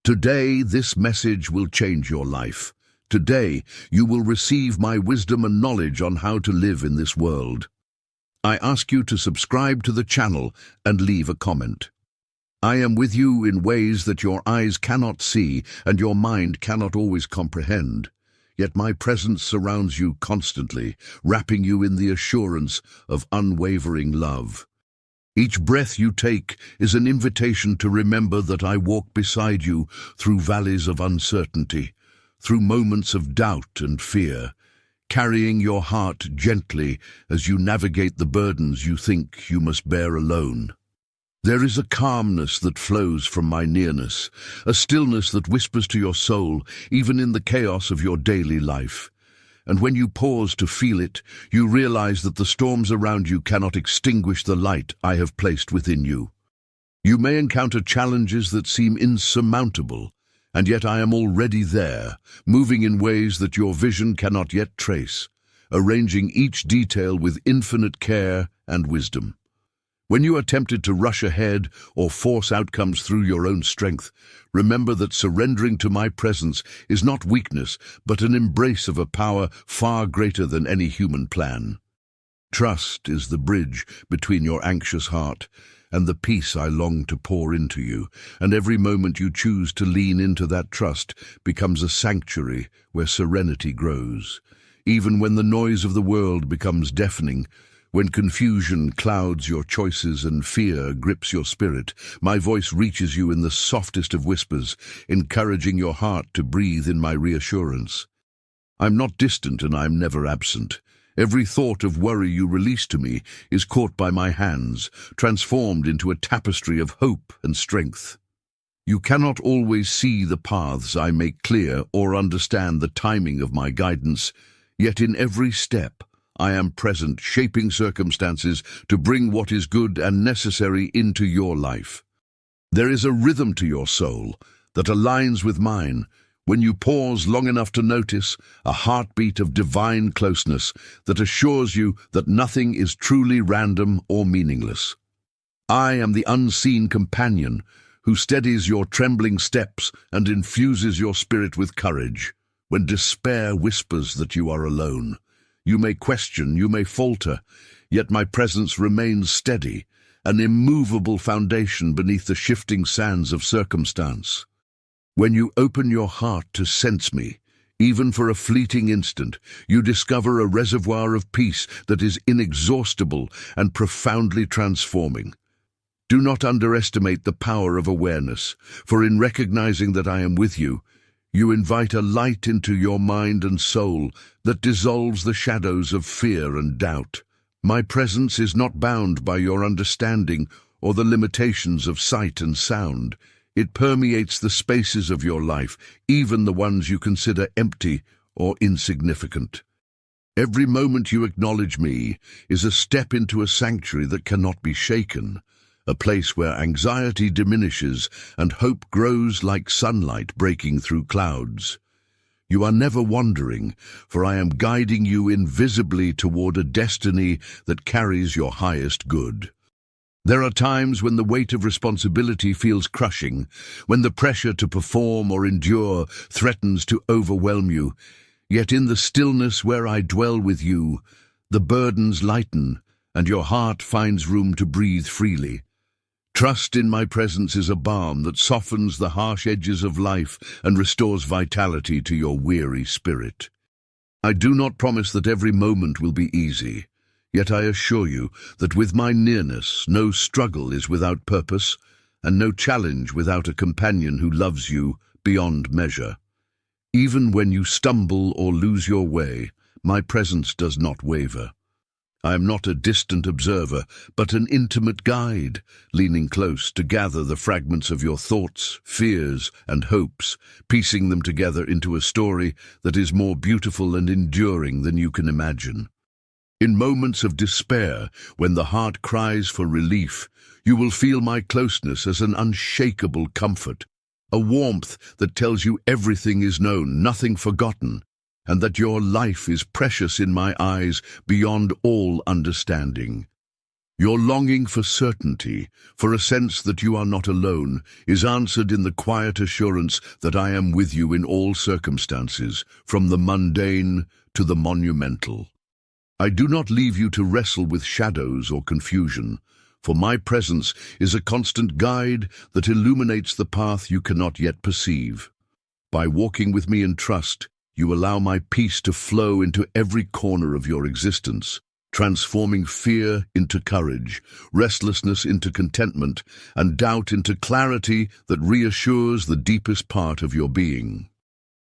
Today, this message will change your life. Today, you will receive my wisdom and knowledge on how to live in this world. I ask you to subscribe to the channel and leave a comment. I am with you in ways that your eyes cannot see and your mind cannot always comprehend. Yet my presence surrounds you constantly, wrapping you in the assurance of unwavering love. Each breath you take is an invitation to remember that I walk beside you through valleys of uncertainty, through moments of doubt and fear, carrying your heart gently as you navigate the burdens you think you must bear alone. There is a calmness that flows from my nearness, a stillness that whispers to your soul, even in the chaos of your daily life. And when you pause to feel it, you realize that the storms around you cannot extinguish the light I have placed within you. You may encounter challenges that seem insurmountable, and yet I am already there, moving in ways that your vision cannot yet trace, arranging each detail with infinite care and wisdom. When you are tempted to rush ahead or force outcomes through your own strength, remember that surrendering to my presence is not weakness, but an embrace of a power far greater than any human plan. Trust is the bridge between your anxious heart and the peace I long to pour into you, and every moment you choose to lean into that trust becomes a sanctuary where serenity grows. Even when the noise of the world becomes deafening, when confusion clouds your choices and fear grips your spirit, my voice reaches you in the softest of whispers, encouraging your heart to breathe in my reassurance. I'm not distant and I'm never absent. Every thought of worry you release to me is caught by my hands, transformed into a tapestry of hope and strength. You cannot always see the paths I make clear or understand the timing of my guidance, yet in every step, I am present, shaping circumstances to bring what is good and necessary into your life. There is a rhythm to your soul that aligns with mine. When you pause long enough to notice, a heartbeat of divine closeness that assures you that nothing is truly random or meaningless. I am the unseen companion who steadies your trembling steps and infuses your spirit with courage. When despair whispers that you are alone, you may question, you may falter, yet my presence remains steady, an immovable foundation beneath the shifting sands of circumstance. When you open your heart to sense me, even for a fleeting instant, you discover a reservoir of peace that is inexhaustible and profoundly transforming. Do not underestimate the power of awareness, for in recognizing that I am with you, you invite a light into your mind and soul that dissolves the shadows of fear and doubt. My presence is not bound by your understanding or the limitations of sight and sound. It permeates the spaces of your life, even the ones you consider empty or insignificant. Every moment you acknowledge me is a step into a sanctuary that cannot be shaken, a place where anxiety diminishes and hope grows like sunlight breaking through clouds. You are never wandering, for I am guiding you invisibly toward a destiny that carries your highest good. There are times when the weight of responsibility feels crushing, when the pressure to perform or endure threatens to overwhelm you. Yet in the stillness where I dwell with you, the burdens lighten and your heart finds room to breathe freely. Trust in my presence is a balm that softens the harsh edges of life and restores vitality to your weary spirit. I do not promise that every moment will be easy, yet I assure you that with my nearness, no struggle is without purpose, and no challenge without a companion who loves you beyond measure. Even when you stumble or lose your way, my presence does not waver. I am not a distant observer, but an intimate guide, leaning close to gather the fragments of your thoughts, fears, and hopes, piecing them together into a story that is more beautiful and enduring than you can imagine. In moments of despair, when the heart cries for relief, you will feel my closeness as an unshakable comfort, a warmth that tells you everything is known, nothing forgotten, and that your life is precious in my eyes beyond all understanding. Your longing for certainty, for a sense that you are not alone, is answered in the quiet assurance that I am with you in all circumstances, from the mundane to the monumental. I do not leave you to wrestle with shadows or confusion, for my presence is a constant guide that illuminates the path you cannot yet perceive. By walking with me in trust, you allow my peace to flow into every corner of your existence, transforming fear into courage, restlessness into contentment, and doubt into clarity that reassures the deepest part of your being.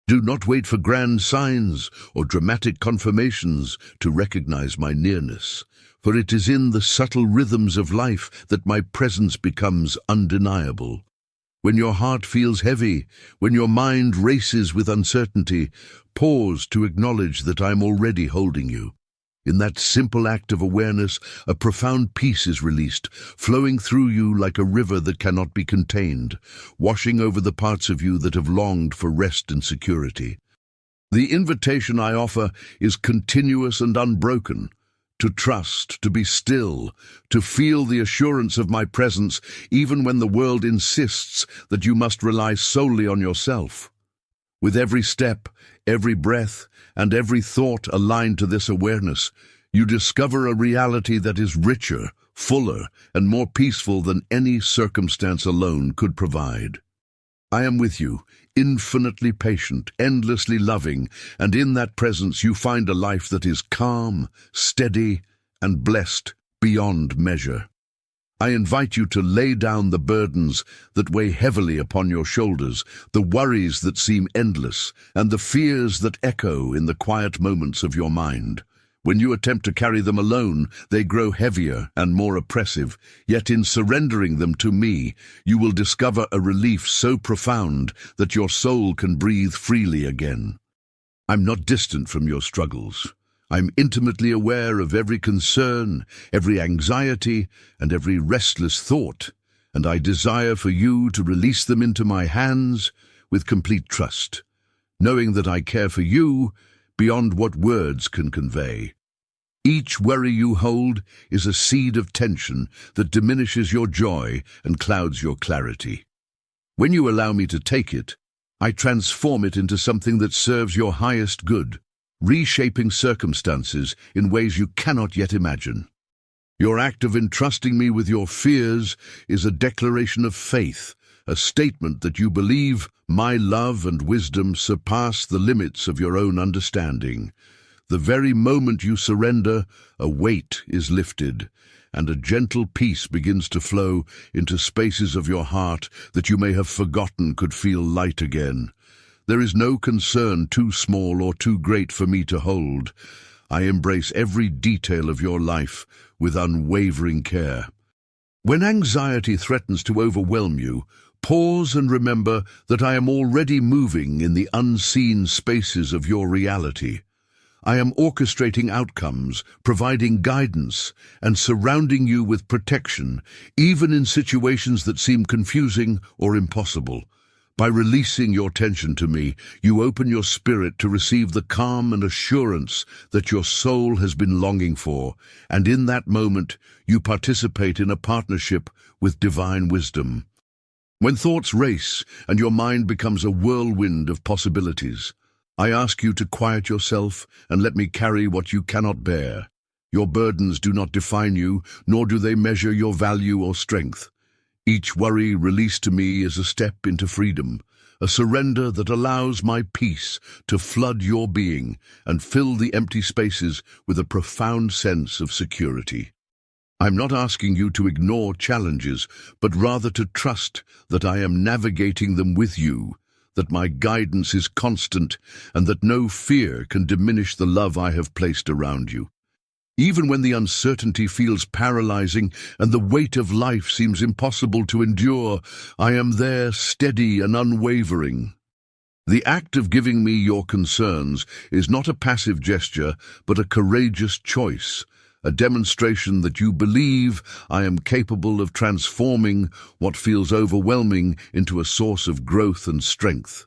Do not wait for grand signs or dramatic confirmations to recognize my nearness, for it is in the subtle rhythms of life that my presence becomes undeniable. When your heart feels heavy, when your mind races with uncertainty, pause to acknowledge that I am already holding you. In that simple act of awareness, a profound peace is released, flowing through you like a river that cannot be contained, washing over the parts of you that have longed for rest and security. The invitation I offer is continuous and unbroken, to trust, to be still, to feel the assurance of my presence, even when the world insists that you must rely solely on yourself. With every step, every breath, and every thought aligned to this awareness, you discover a reality that is richer, fuller, and more peaceful than any circumstance alone could provide. I am with you, infinitely patient, endlessly loving, and in that presence you find a life that is calm, steady, and blessed beyond measure. I invite you to lay down the burdens that weigh heavily upon your shoulders, the worries that seem endless, and the fears that echo in the quiet moments of your mind. When you attempt to carry them alone, they grow heavier and more oppressive, yet in surrendering them to me, you will discover a relief so profound that your soul can breathe freely again. I'm not distant from your struggles. I'm intimately aware of every concern, every anxiety, and every restless thought, and I desire for you to release them into my hands with complete trust, knowing that I care for you beyond what words can convey. Each worry you hold is a seed of tension that diminishes your joy and clouds your clarity. When you allow me to take it, I transform it into something that serves your highest good, reshaping circumstances in ways you cannot yet imagine. Your act of entrusting me with your fears is a declaration of faith, a statement that you believe my love and wisdom surpass the limits of your own understanding. The very moment you surrender, a weight is lifted, and a gentle peace begins to flow into spaces of your heart that you may have forgotten could feel light again. There is no concern too small or too great for me to hold. I embrace every detail of your life with unwavering care. When anxiety threatens to overwhelm you, pause and remember that I am already moving in the unseen spaces of your reality. I am orchestrating outcomes, providing guidance, and surrounding you with protection, even in situations that seem confusing or impossible. By releasing your tension to me, you open your spirit to receive the calm and assurance that your soul has been longing for, and in that moment, you participate in a partnership with divine wisdom. When thoughts race and your mind becomes a whirlwind of possibilities, I ask you to quiet yourself and let me carry what you cannot bear. Your burdens do not define you, nor do they measure your value or strength. Each worry released to me is a step into freedom, a surrender that allows my peace to flood your being and fill the empty spaces with a profound sense of security. I'm not asking you to ignore challenges, but rather to trust that I am navigating them with you, that my guidance is constant, and that no fear can diminish the love I have placed around you. Even when the uncertainty feels paralyzing and the weight of life seems impossible to endure, I am there, steady and unwavering. The act of giving me your concerns is not a passive gesture, but a courageous choice, a demonstration that you believe I am capable of transforming what feels overwhelming into a source of growth and strength.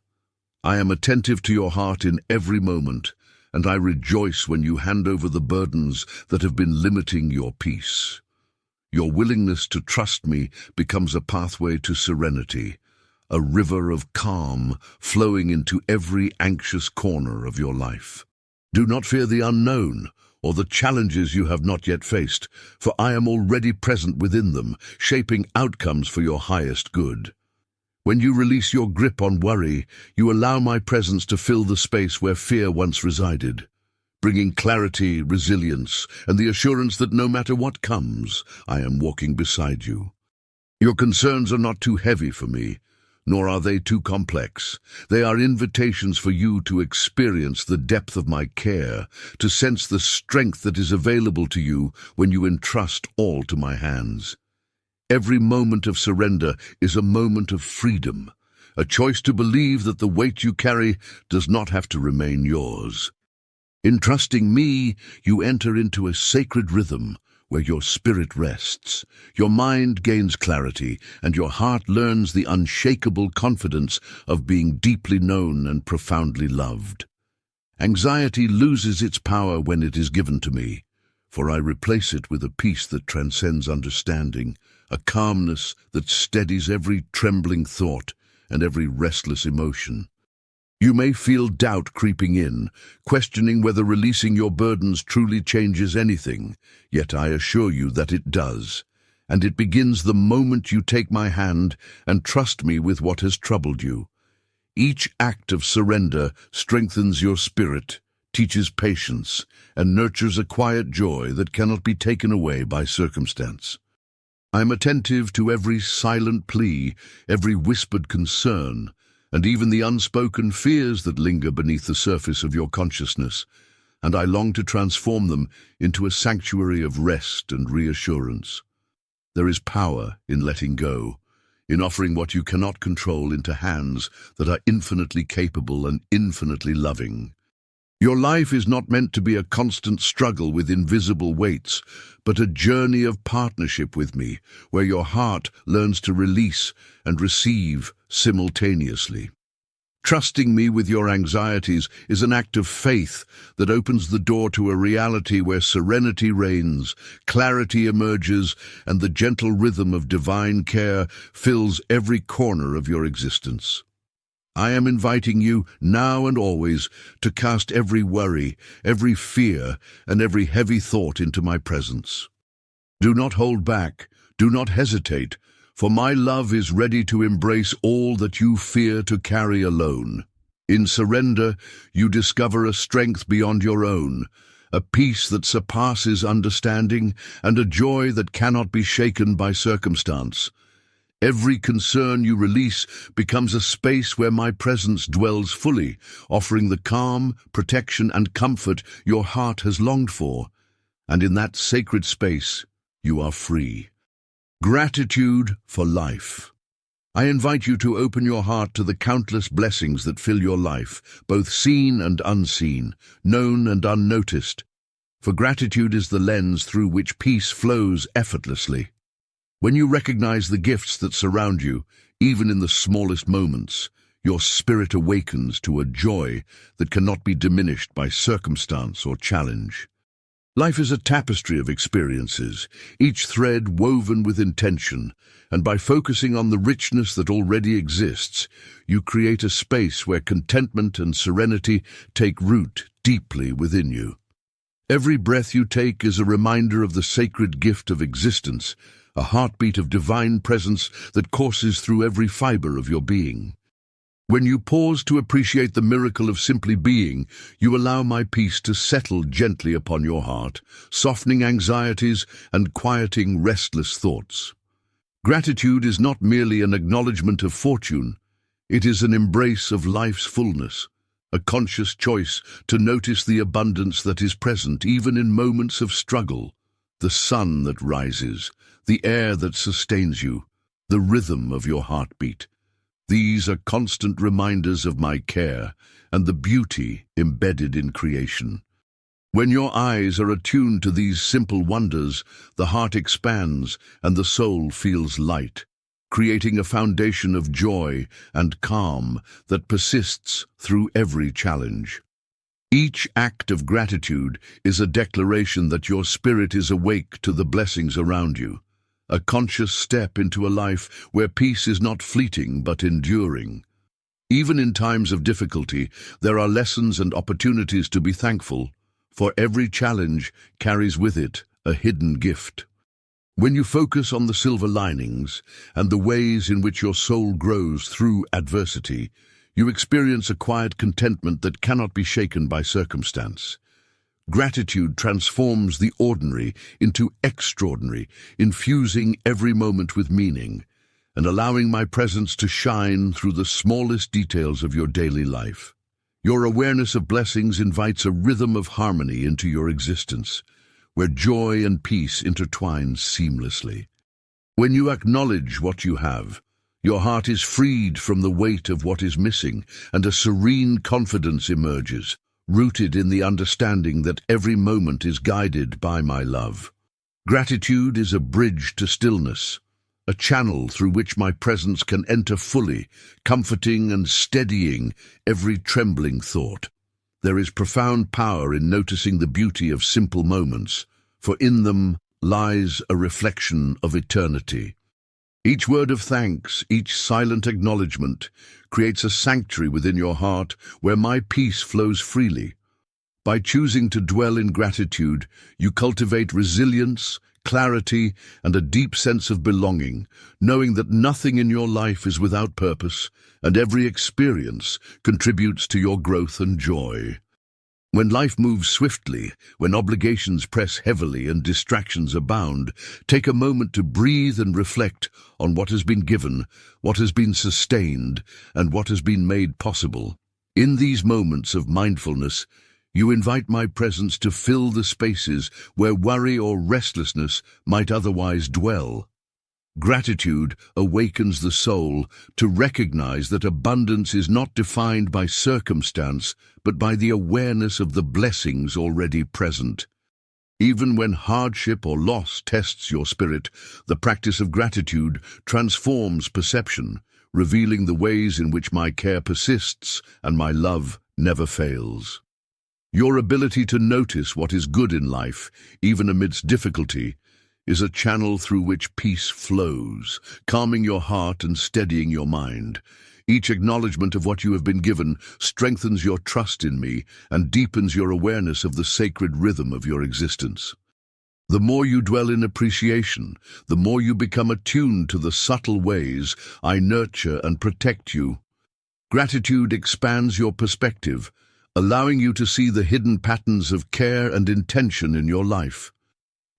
I am attentive to your heart in every moment, and I rejoice when you hand over the burdens that have been limiting your peace. Your willingness to trust me becomes a pathway to serenity, a river of calm flowing into every anxious corner of your life. Do not fear the unknown or the challenges you have not yet faced, for I am already present within them, shaping outcomes for your highest good. When you release your grip on worry, you allow my presence to fill the space where fear once resided, bringing clarity, resilience, and the assurance that no matter what comes, I am walking beside you. Your concerns are not too heavy for me, nor are they too complex. They are invitations for you to experience the depth of my care, to sense the strength that is available to you when you entrust all to my hands. Every moment of surrender is a moment of freedom, a choice to believe that the weight you carry does not have to remain yours. In trusting me, you enter into a sacred rhythm where your spirit rests, your mind gains clarity, and your heart learns the unshakable confidence of being deeply known and profoundly loved. Anxiety loses its power when it is given to me, for I replace it with a peace that transcends understanding, a calmness that steadies every trembling thought and every restless emotion. You may feel doubt creeping in, questioning whether releasing your burdens truly changes anything, yet I assure you that it does, and it begins the moment you take my hand and trust me with what has troubled you. Each act of surrender strengthens your spirit, teaches patience, and nurtures a quiet joy that cannot be taken away by circumstance. I am attentive to every silent plea, every whispered concern, and even the unspoken fears that linger beneath the surface of your consciousness, and I long to transform them into a sanctuary of rest and reassurance. There is power in letting go, in offering what you cannot control into hands that are infinitely capable and infinitely loving. Your life is not meant to be a constant struggle with invisible weights, but a journey of partnership with me, where your heart learns to release and receive simultaneously. Trusting me with your anxieties is an act of faith that opens the door to a reality where serenity reigns, clarity emerges, and the gentle rhythm of divine care fills every corner of your existence. I am inviting you, now and always, to cast every worry, every fear, and every heavy thought into my presence. Do not hold back, do not hesitate, for my love is ready to embrace all that you fear to carry alone. In surrender, you discover a strength beyond your own, a peace that surpasses understanding, and a joy that cannot be shaken by circumstance. Every concern you release becomes a space where my presence dwells fully, offering the calm, protection, and comfort your heart has longed for. And in that sacred space, you are free. Gratitude for life. I invite you to open your heart to the countless blessings that fill your life, both seen and unseen, known and unnoticed. For gratitude is the lens through which peace flows effortlessly. When you recognize the gifts that surround you, even in the smallest moments, your spirit awakens to a joy that cannot be diminished by circumstance or challenge. Life is a tapestry of experiences, each thread woven with intention, and by focusing on the richness that already exists, you create a space where contentment and serenity take root deeply within you. Every breath you take is a reminder of the sacred gift of existence, a heartbeat of divine presence that courses through every fiber of your being. When you pause to appreciate the miracle of simply being, you allow my peace to settle gently upon your heart, softening anxieties and quieting restless thoughts. Gratitude is not merely an acknowledgement of fortune, it is an embrace of life's fullness, a conscious choice to notice the abundance that is present even in moments of struggle, the sun that rises, the air that sustains you, the rhythm of your heartbeat. These are constant reminders of my care and the beauty embedded in creation. When your eyes are attuned to these simple wonders, the heart expands and the soul feels light, creating a foundation of joy and calm that persists through every challenge. Each act of gratitude is a declaration that your spirit is awake to the blessings around you. a conscious step into a life where peace is not fleeting but enduring. Even in times of difficulty, there are lessons and opportunities to be thankful, for every challenge carries with it a hidden gift. When you focus on the silver linings and the ways in which your soul grows through adversity, you experience a quiet contentment that cannot be shaken by circumstance. Gratitude transforms the ordinary into extraordinary, infusing every moment with meaning, and allowing my presence to shine through the smallest details of your daily life. Your awareness of blessings invites a rhythm of harmony into your existence, where joy and peace intertwine seamlessly. When you acknowledge what you have, your heart is freed from the weight of what is missing, and a serene confidence emerges, rooted in the understanding that every moment is guided by my love. Gratitude is a bridge to stillness, a channel through which my presence can enter fully, comforting and steadying every trembling thought. There is profound power in noticing the beauty of simple moments, for in them lies a reflection of eternity. Each word of thanks, each silent acknowledgement, creates a sanctuary within your heart where my peace flows freely. By choosing to dwell in gratitude, you cultivate resilience, clarity, and a deep sense of belonging, knowing that nothing in your life is without purpose, and every experience contributes to your growth and joy. When life moves swiftly, when obligations press heavily and distractions abound, take a moment to breathe and reflect on what has been given, what has been sustained, and what has been made possible. In these moments of mindfulness, you invite my presence to fill the spaces where worry or restlessness might otherwise dwell. Gratitude awakens the soul to recognize that abundance is not defined by circumstance, but by the awareness of the blessings already present. Even when hardship or loss tests your spirit, the practice of gratitude transforms perception, revealing the ways in which my care persists and my love never fails. Your ability to notice what is good in life, even amidst difficulty, is a channel through which peace flows, calming your heart and steadying your mind. Each acknowledgement of what you have been given strengthens your trust in me and deepens your awareness of the sacred rhythm of your existence. The more you dwell in appreciation, the more you become attuned to the subtle ways I nurture and protect you. Gratitude expands your perspective, allowing you to see the hidden patterns of care and intention in your life.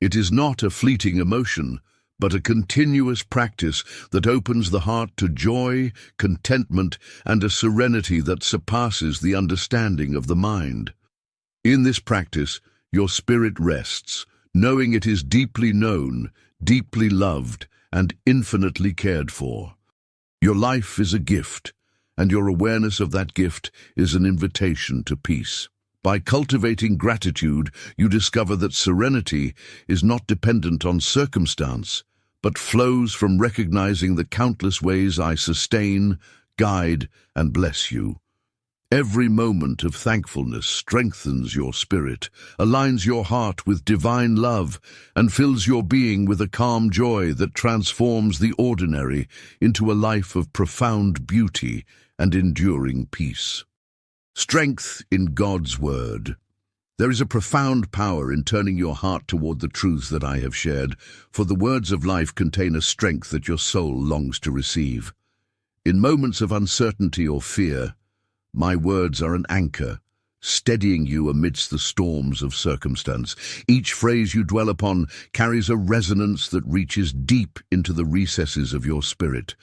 It is not a fleeting emotion, but a continuous practice that opens the heart to joy, contentment, and a serenity that surpasses the understanding of the mind. In this practice, your spirit rests, knowing it is deeply known, deeply loved, and infinitely cared for. Your life is a gift, and your awareness of that gift is an invitation to peace. By cultivating gratitude, you discover that serenity is not dependent on circumstance, but flows from recognizing the countless ways I sustain, guide, and bless you. Every moment of thankfulness strengthens your spirit, aligns your heart with divine love, and fills your being with a calm joy that transforms the ordinary into a life of profound beauty and enduring peace. Strength in God's Word. There is a profound power in turning your heart toward the truths that I have shared, for the words of life contain a strength that your soul longs to receive. In moments of uncertainty or fear, my words are an anchor, steadying you amidst the storms of circumstance. Each phrase you dwell upon carries a resonance that reaches deep into the recesses of your spirit,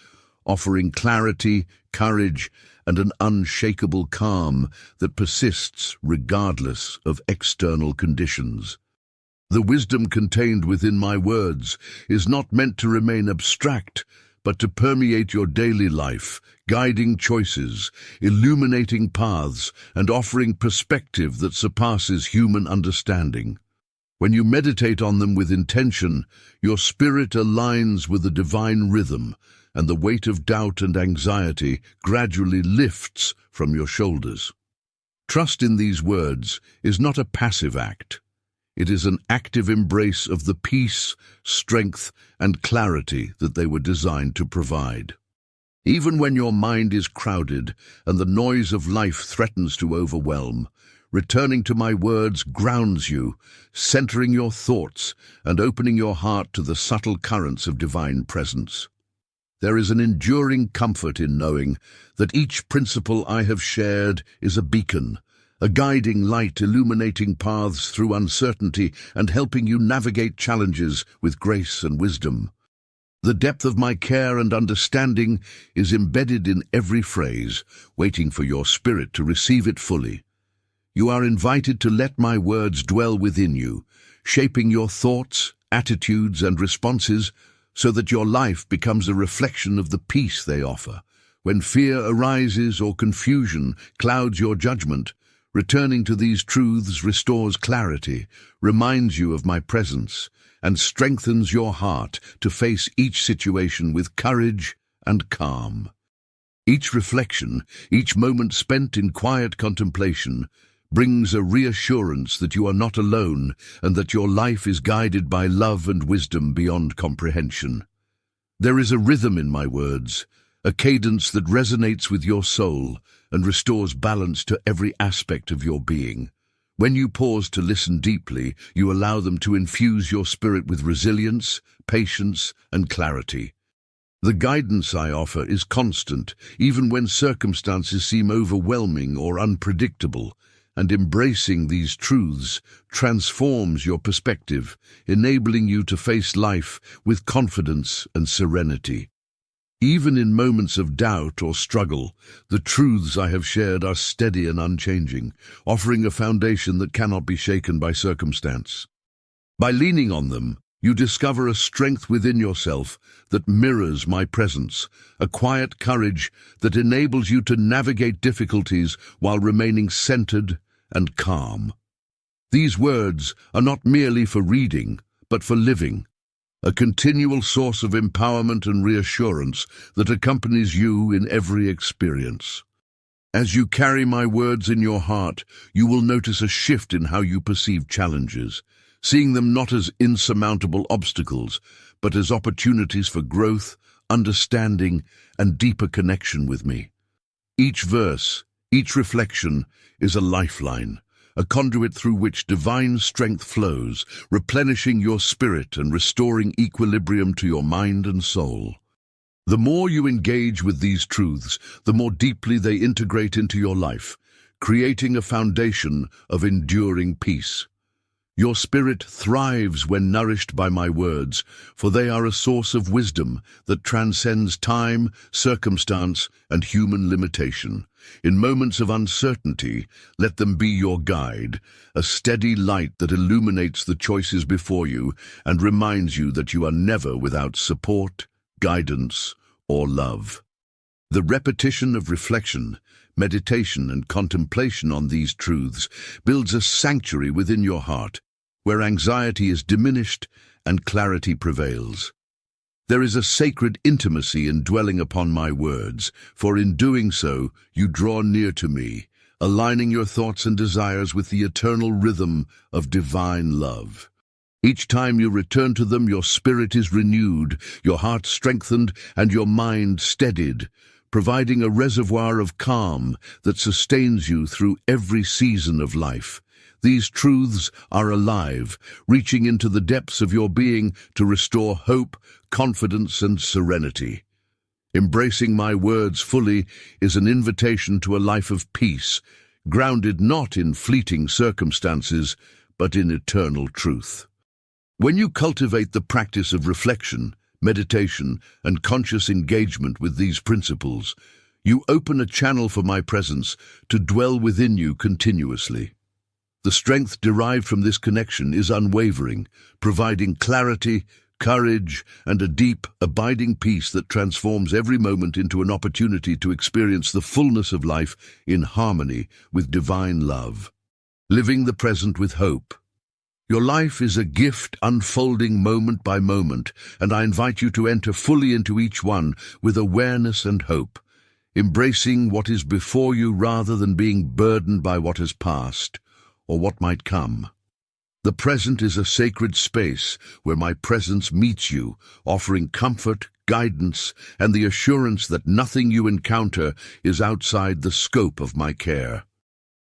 offering clarity, courage, and an unshakable calm that persists regardless of external conditions. The wisdom contained within my words is not meant to remain abstract, but to permeate your daily life, guiding choices, illuminating paths, and offering perspective that surpasses human understanding. When you meditate on them with intention, your spirit aligns with the divine rhythm, and the weight of doubt and anxiety gradually lifts from your shoulders. Trust in these words is not a passive act. It is an active embrace of the peace, strength, and clarity that they were designed to provide. Even when your mind is crowded and the noise of life threatens to overwhelm, returning to my words grounds you, centering your thoughts and opening your heart to the subtle currents of divine presence. There is an enduring comfort in knowing that each principle I have shared is a beacon, a guiding light illuminating paths through uncertainty and helping you navigate challenges with grace and wisdom. The depth of my care and understanding is embedded in every phrase, waiting for your spirit to receive it fully. You are invited to let my words dwell within you, shaping your thoughts, attitudes, and responses so that your life becomes a reflection of the peace they offer. When fear arises or confusion clouds your judgment, returning to these truths restores clarity, reminds you of my presence, and strengthens your heart to face each situation with courage and calm. Each reflection, each moment spent in quiet contemplation, brings a reassurance that you are not alone and that your life is guided by love and wisdom beyond comprehension. There is a rhythm in my words, a cadence that resonates with your soul and restores balance to every aspect of your being. When you pause to listen deeply, you allow them to infuse your spirit with resilience, patience, and clarity. The guidance I offer is constant, even when circumstances seem overwhelming or unpredictable, and embracing these truths transforms your perspective, enabling you to face life with confidence and serenity. Even in moments of doubt or struggle, the truths I have shared are steady and unchanging, offering a foundation that cannot be shaken by circumstance. By leaning on them, you discover a strength within yourself that mirrors my presence, a quiet courage that enables you to navigate difficulties while remaining centered and calm. These words are not merely for reading, but for living, a continual source of empowerment and reassurance that accompanies you in every experience. As you carry my words in your heart, you will notice a shift in how you perceive challenges, seeing them not as insurmountable obstacles, but as opportunities for growth, understanding, and deeper connection with me. Each verse, each reflection is a lifeline, a conduit through which divine strength flows, replenishing your spirit and restoring equilibrium to your mind and soul. The more you engage with these truths, the more deeply they integrate into your life, creating a foundation of enduring peace. Your spirit thrives when nourished by my words, for they are a source of wisdom that transcends time, circumstance, and human limitation. In moments of uncertainty, let them be your guide, a steady light that illuminates the choices before you and reminds you that you are never without support, guidance, or love. The repetition of reflection, meditation, and contemplation on these truths builds a sanctuary within your heart, where anxiety is diminished and clarity prevails. There is a sacred intimacy in dwelling upon my words, for in doing so, you draw near to me, aligning your thoughts and desires with the eternal rhythm of divine love. Each time you return to them, your spirit is renewed, your heart strengthened, and your mind steadied, providing a reservoir of calm that sustains you through every season of life. These truths are alive, reaching into the depths of your being to restore hope, confidence, and serenity. Embracing my words fully is an invitation to a life of peace, grounded not in fleeting circumstances, but in eternal truth. When you cultivate the practice of reflection, meditation, and conscious engagement with these principles, you open a channel for my presence to dwell within you continuously. The strength derived from this connection is unwavering, providing clarity, courage, and a deep, abiding peace that transforms every moment into an opportunity to experience the fullness of life in harmony with divine love. Living the present with hope. Your life is a gift unfolding moment by moment, and I invite you to enter fully into each one with awareness and hope, embracing what is before you rather than being burdened by what has passed or what might come. The present is a sacred space where my presence meets you, offering comfort, guidance, and the assurance that nothing you encounter is outside the scope of my care.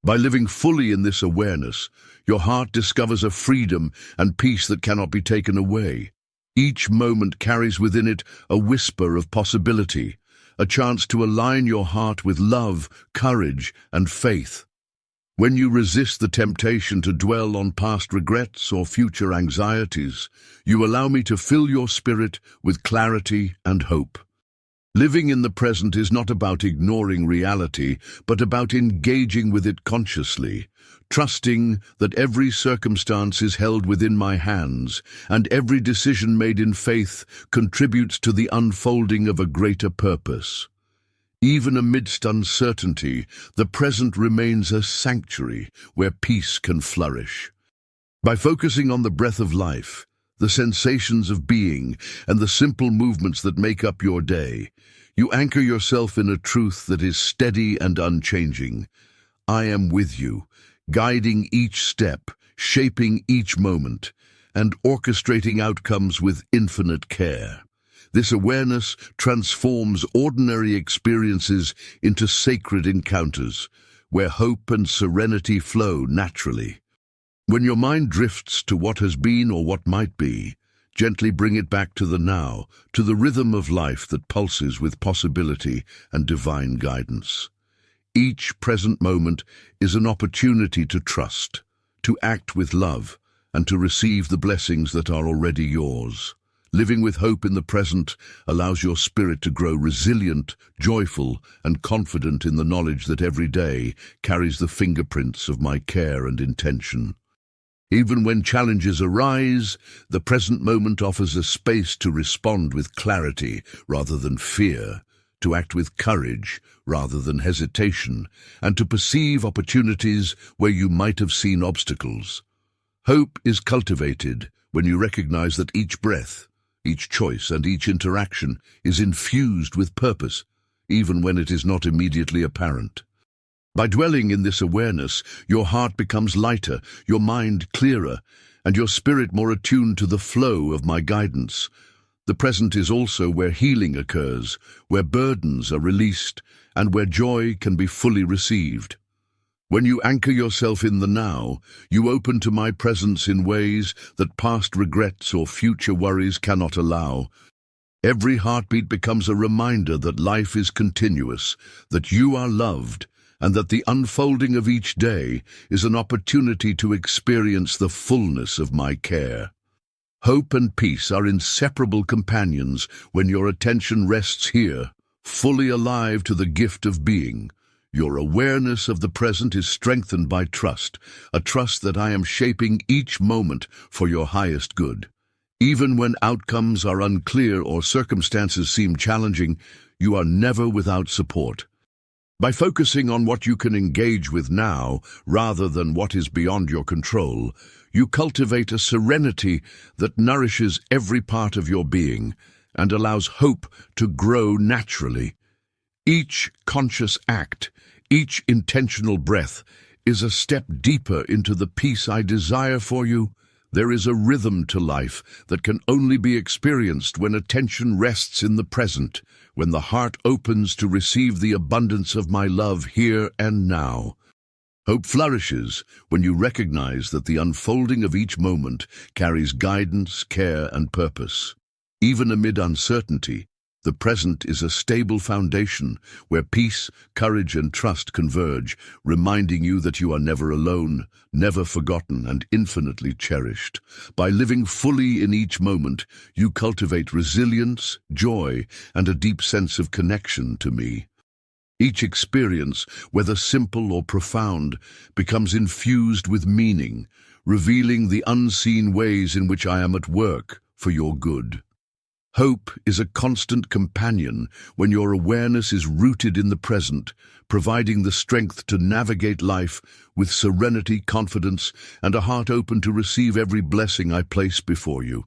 By living fully in this awareness, your heart discovers a freedom and peace that cannot be taken away. Each moment carries within it a whisper of possibility, a chance to align your heart with love, courage, and faith. When you resist the temptation to dwell on past regrets or future anxieties, you allow me to fill your spirit with clarity and hope. Living in the present is not about ignoring reality, but about engaging with it consciously, trusting that every circumstance is held within my hands, and every decision made in faith contributes to the unfolding of a greater purpose. Even amidst uncertainty, the present remains a sanctuary where peace can flourish. By focusing on the breath of life, the sensations of being, and the simple movements that make up your day, you anchor yourself in a truth that is steady and unchanging. I am with you, guiding each step, shaping each moment, and orchestrating outcomes with infinite care. This awareness transforms ordinary experiences into sacred encounters, where hope and serenity flow naturally. When your mind drifts to what has been or what might be, gently bring it back to the now, to the rhythm of life that pulses with possibility and divine guidance. Each present moment is an opportunity to trust, to act with love, and to receive the blessings that are already yours. Living with hope in the present allows your spirit to grow resilient, joyful, and confident in the knowledge that every day carries the fingerprints of my care and intention. Even when challenges arise, the present moment offers a space to respond with clarity rather than fear, to act with courage rather than hesitation, and to perceive opportunities where you might have seen obstacles. Hope is cultivated when you recognize that each breath, each choice, and each interaction is infused with purpose, even when it is not immediately apparent. By dwelling in this awareness, your heart becomes lighter, your mind clearer, and your spirit more attuned to the flow of my guidance. The present is also where healing occurs, where burdens are released, and where joy can be fully received. When you anchor yourself in the now, you open to my presence in ways that past regrets or future worries cannot allow. Every heartbeat becomes a reminder that life is continuous, that you are loved, and that the unfolding of each day is an opportunity to experience the fullness of my care. Hope and peace are inseparable companions when your attention rests here, fully alive to the gift of being. Your awareness of the present is strengthened by trust, a trust that I am shaping each moment for your highest good. Even when outcomes are unclear or circumstances seem challenging, you are never without support. By focusing on what you can engage with now, rather than what is beyond your control, you cultivate a serenity that nourishes every part of your being and allows hope to grow naturally. Each conscious act, each intentional breath, is a step deeper into the peace I desire for you. There is a rhythm to life that can only be experienced when attention rests in the present, when the heart opens to receive the abundance of my love here and now. Hope flourishes when you recognize that the unfolding of each moment carries guidance, care, and purpose. Even amid uncertainty, the present is a stable foundation where peace, courage, and trust converge, reminding you that you are never alone, never forgotten, and infinitely cherished. By living fully in each moment, you cultivate resilience, joy, and a deep sense of connection to me. Each experience, whether simple or profound, becomes infused with meaning, revealing the unseen ways in which I am at work for your good. Hope is a constant companion when your awareness is rooted in the present, providing the strength to navigate life with serenity, confidence, and a heart open to receive every blessing I place before you.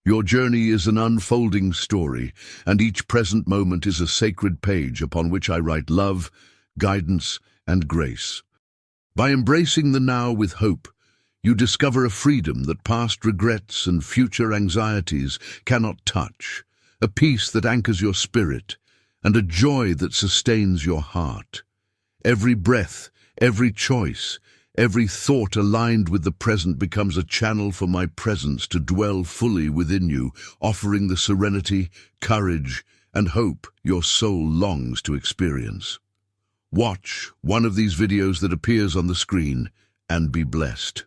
Your journey is an unfolding story, and each present moment is a sacred page upon which I write love, guidance, and grace. By embracing the now with hope, You discover a freedom that past regrets and future anxieties cannot touch, a peace that anchors your spirit, and a joy that sustains your heart. Every breath, every choice, every thought aligned with the present becomes a channel for my presence to dwell fully within you, offering the serenity, courage, and hope your soul longs to experience. Watch one of these videos that appears on the screen and be blessed.